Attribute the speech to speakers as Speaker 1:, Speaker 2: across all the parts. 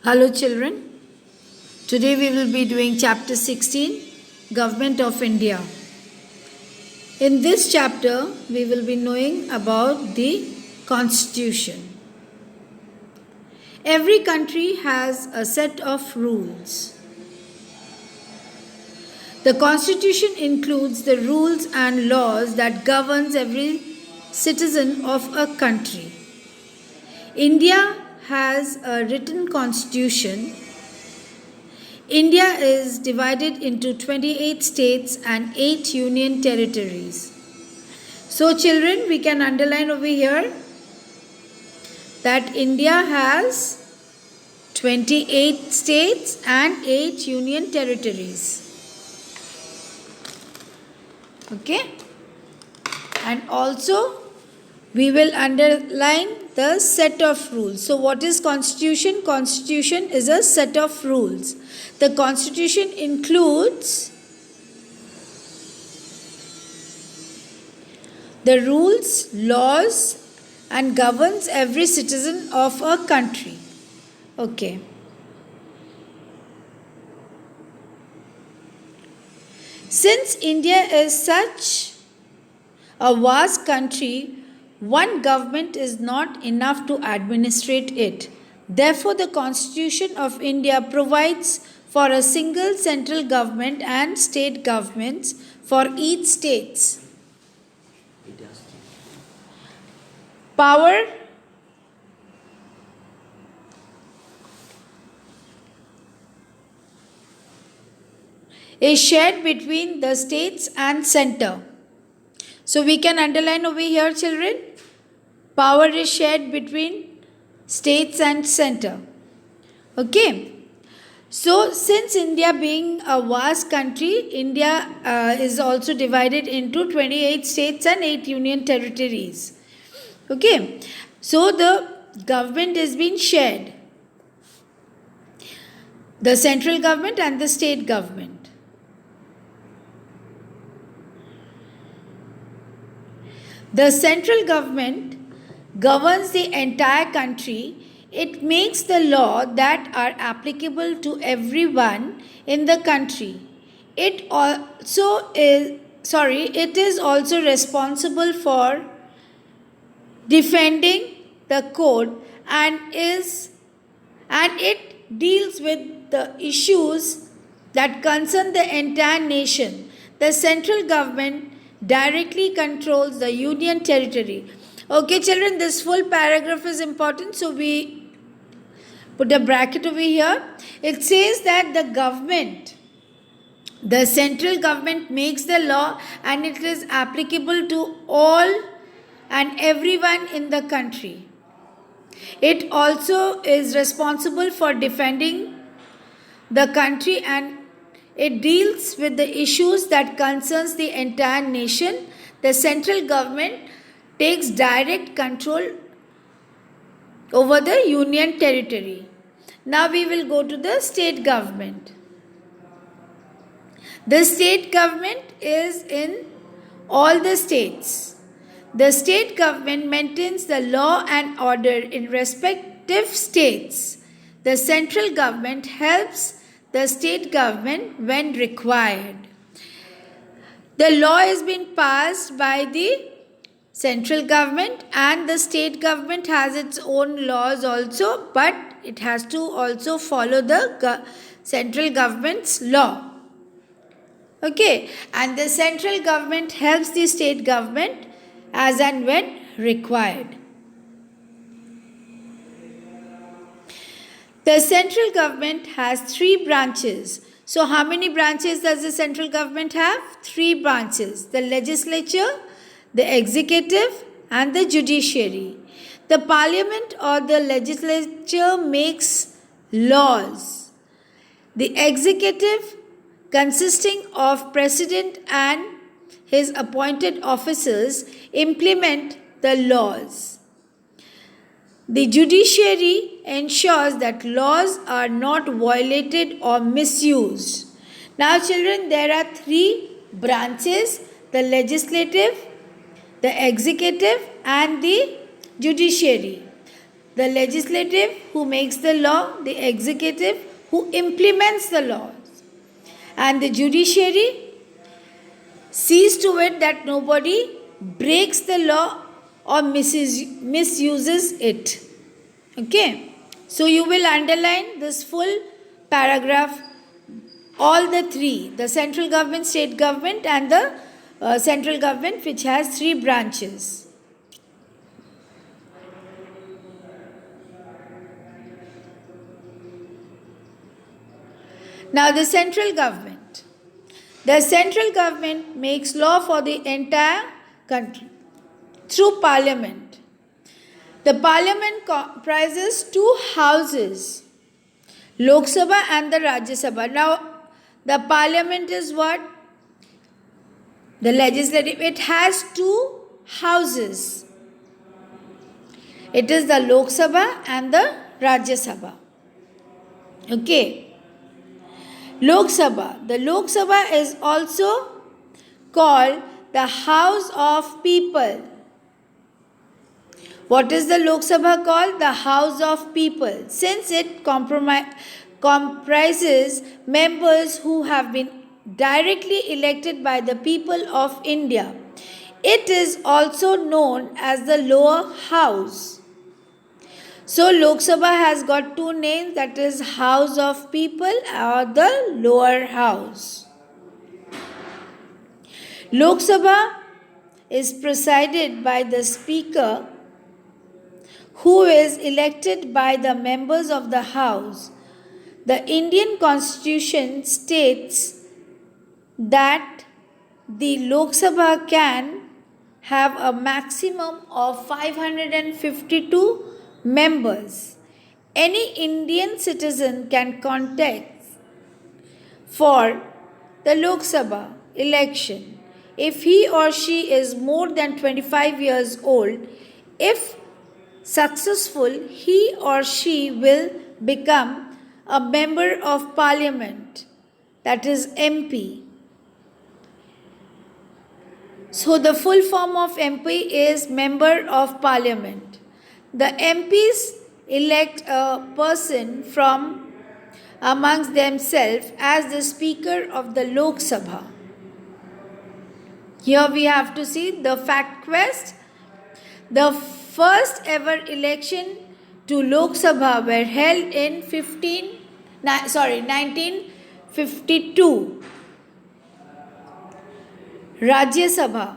Speaker 1: Hello children, today we will be doing chapter 16, Government of India. In this chapter, we will be knowing about the Constitution. Every country has a set of rules. The Constitution includes the rules and laws that governs every citizen of a country. India has a written constitution. India is divided into 28 states and 8 union territories. So children, we can underline over here that India has 28 states and 8 union territories. Okay? And also we will underline the set of rules. So what is Constitution? Constitution is a set of rules. The Constitution includes the rules, laws, and governs every citizen of a country. Okay. Since India is such a vast country, one government is not enough to administrate it. Therefore, the Constitution of India provides for a single central government and state governments for each state. Power is shared between the states and center. So we can underline over here, children. Power is shared between states and center. Okay. So since India being a vast country, India is also divided into 28 states and 8 union territories. Okay. So the government is being shared. The central government and the state government. The central government governs the entire country. It makes the law that are applicable to everyone in the country. It is also responsible for defending the code and it deals with the issues that concern the entire nation. The central government directly controls the union territory. Okay children, this full paragraph is important, so we put a bracket over here. It says that the central government makes the law and it is applicable to all and everyone in the country. It also is responsible for defending the country and it deals with the issues that concerns the entire nation. The central government takes direct control over the union territory. Now we will go to the state government. The state government is in all the states. The state government maintains the law and order in respective states. The central government helps the state government when required. The law has been passed by the central government and the state government has its own laws also, but it has to also follow the central government's law. Okay, and the central government helps the state government as and when required. The central government has 3 branches. So how many branches does the central government have? 3 branches. The legislature, the executive and the judiciary. The parliament or the legislature makes laws. The executive, consisting of president and his appointed officers, implement the laws. The judiciary ensures that laws are not violated or misused. Now children, there are 3 branches: the legislative, the executive and the judiciary. the legislative who makes the law, the executive who implements the laws, and the judiciary sees to it that nobody breaks the law or misuses it. Okay, so you will underline this full paragraph, all the three, the central government, state government, and the central government, which has three branches. Now, the central government. The central government makes law for the entire country through parliament. The parliament comprises two houses, Lok Sabha and the Rajya Sabha. Now, the parliament is what? The legislative. It has two houses. It is the Lok Sabha and the Rajya Sabha. Okay. Lok Sabha. The Lok Sabha is also called the House of People. What is the Lok Sabha called? The House of People. Since it comprises members who have been directly elected by the people of India, it is also known as the lower house. So Lok Sabha has got two names, that is House of People or the lower house. Lok Sabha is presided by the Speaker, who is elected by the members of the House. The Indian Constitution states that the Lok Sabha can have a maximum of 552 members. Any Indian citizen can contest for the Lok Sabha election if he or she is more than 25 years old. If successful, he or she will become a member of parliament, that is MP. So the full form of MP is member of parliament. The MPs elect a person from amongst themselves as the Speaker of the Lok Sabha. Here we have to see the fact quest. The first ever election to Lok Sabha were held in 1952. Rajya Sabha.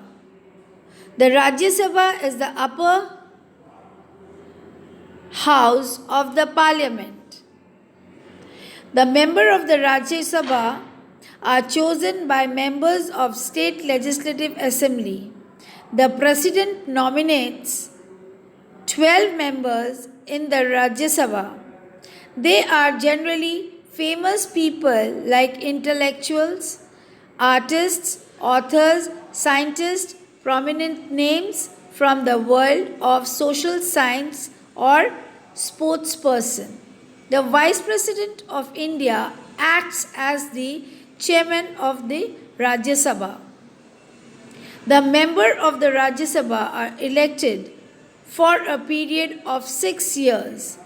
Speaker 1: The Rajya Sabha is the upper house of the parliament. The member of the Rajya Sabha are chosen by members of state legislative assembly. The president nominates 12 members in the Rajya Sabha. They are generally famous people like intellectuals, artists, authors, scientists, prominent names from the world of social science or sportsperson. The Vice President of India acts as the chairman of the Rajya Sabha. The members of the Rajya Sabha are elected for a period of 6 years.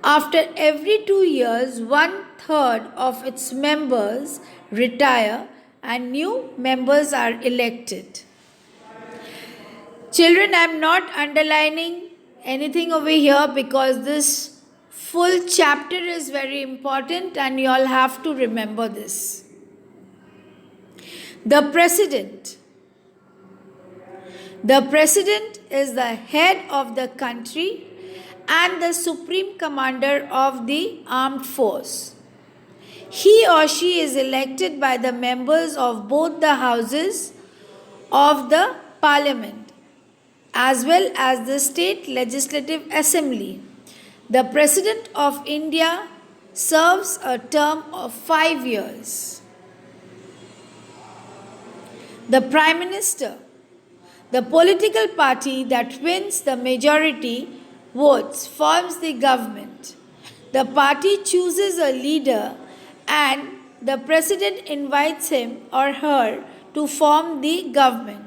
Speaker 1: After every 2 years, 1/3 of its members retire and new members are elected. Children, I am not underlining anything over here because this full chapter is very important and you all have to remember this. The President. The President is the head of the country and the supreme commander of the armed force. He or she is elected by the members of both the houses of the parliament as well as the state legislative assembly. The President of India serves a term of 5 years. The Prime Minister. The political party that wins the majority votes forms the government. The party chooses a leader and the President invites him or her to form the government.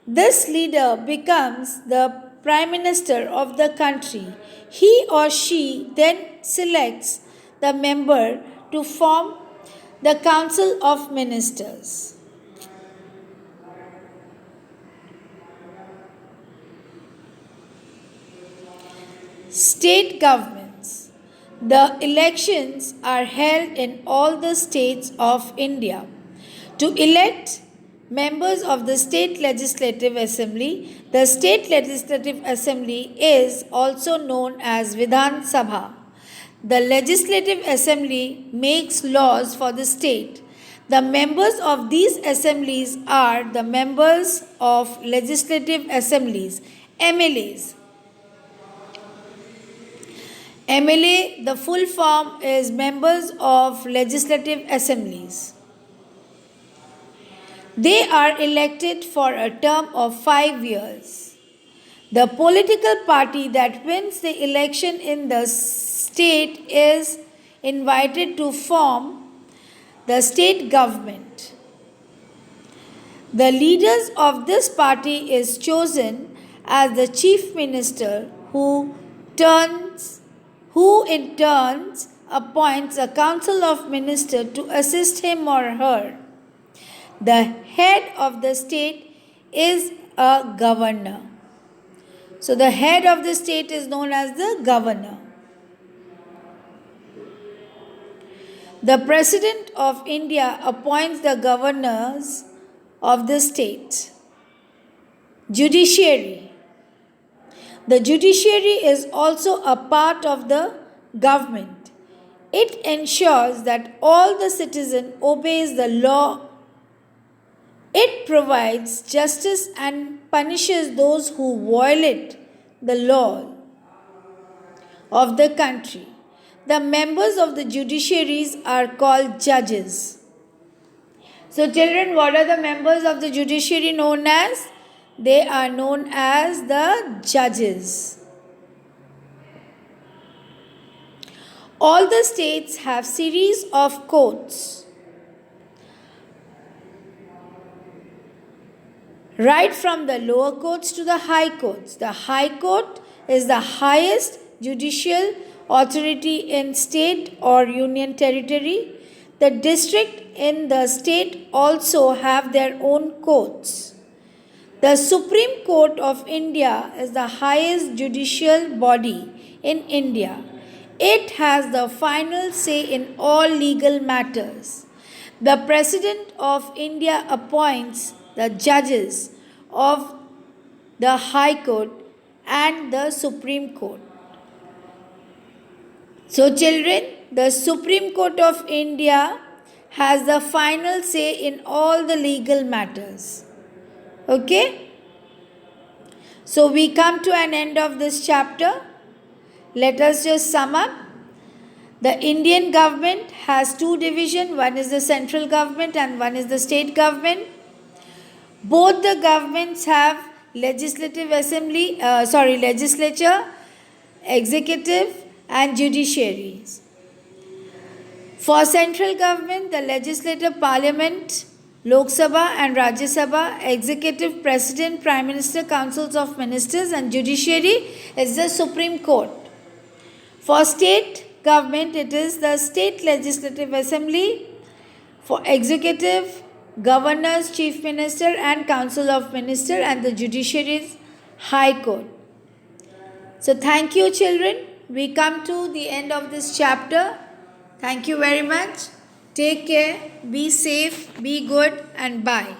Speaker 1: This leader becomes the Prime Minister of the country. He or she then selects the member to form the Council of Ministers. State governments. The elections are held in all the states of India. To elect members of the State Legislative Assembly, the State Legislative Assembly is also known as Vidhan Sabha. The Legislative Assembly makes laws for the state. The members of these assemblies are the members of Legislative Assemblies, MLAs. MLA, the full form is members of Legislative Assemblies. They are elected for a term of 5 years. The political party that wins the election in the state is invited to form the state government. The leaders of this party is chosen as the chief minister who in turn appoints a council of ministers to assist him or her. The head of the state is a governor. So the head of the state is known as the governor. The President of India appoints the governors of the state. Judiciary. The judiciary is also a part of the government. It ensures that all the citizen obeys the law. It provides justice and punishes those who violate the law of the country. The members of the judiciaries are called judges. So children, what are the members of the judiciary known as? They are known as the judges. All the states have series of courts. Right from the lower courts to the high courts. The high court is the highest judicial authority in state or union territory. The district in the state also have their own courts. The Supreme Court of India is the highest judicial body in India. It has the final say in all legal matters. The President of India appoints the judges of the High Court and the Supreme Court. So children, the Supreme Court of India has the final say in all the legal matters. Okay? So we come to an end of this chapter. Let us just sum up. The Indian government has two divisions. One is the central government and one is the state government. Both the governments have legislature, executive and judiciaries. For central government, the legislative parliament, Lok Sabha and Rajya Sabha, executive, president, prime minister, councils of ministers, and judiciary is the Supreme Court. For state government, it is the state legislative assembly. For executive, governors, chief minister, and council of minister, and the judiciary is High Court. So thank you, children. We come to the end of this chapter. Thank you very much. Take care, be safe, be good, and bye.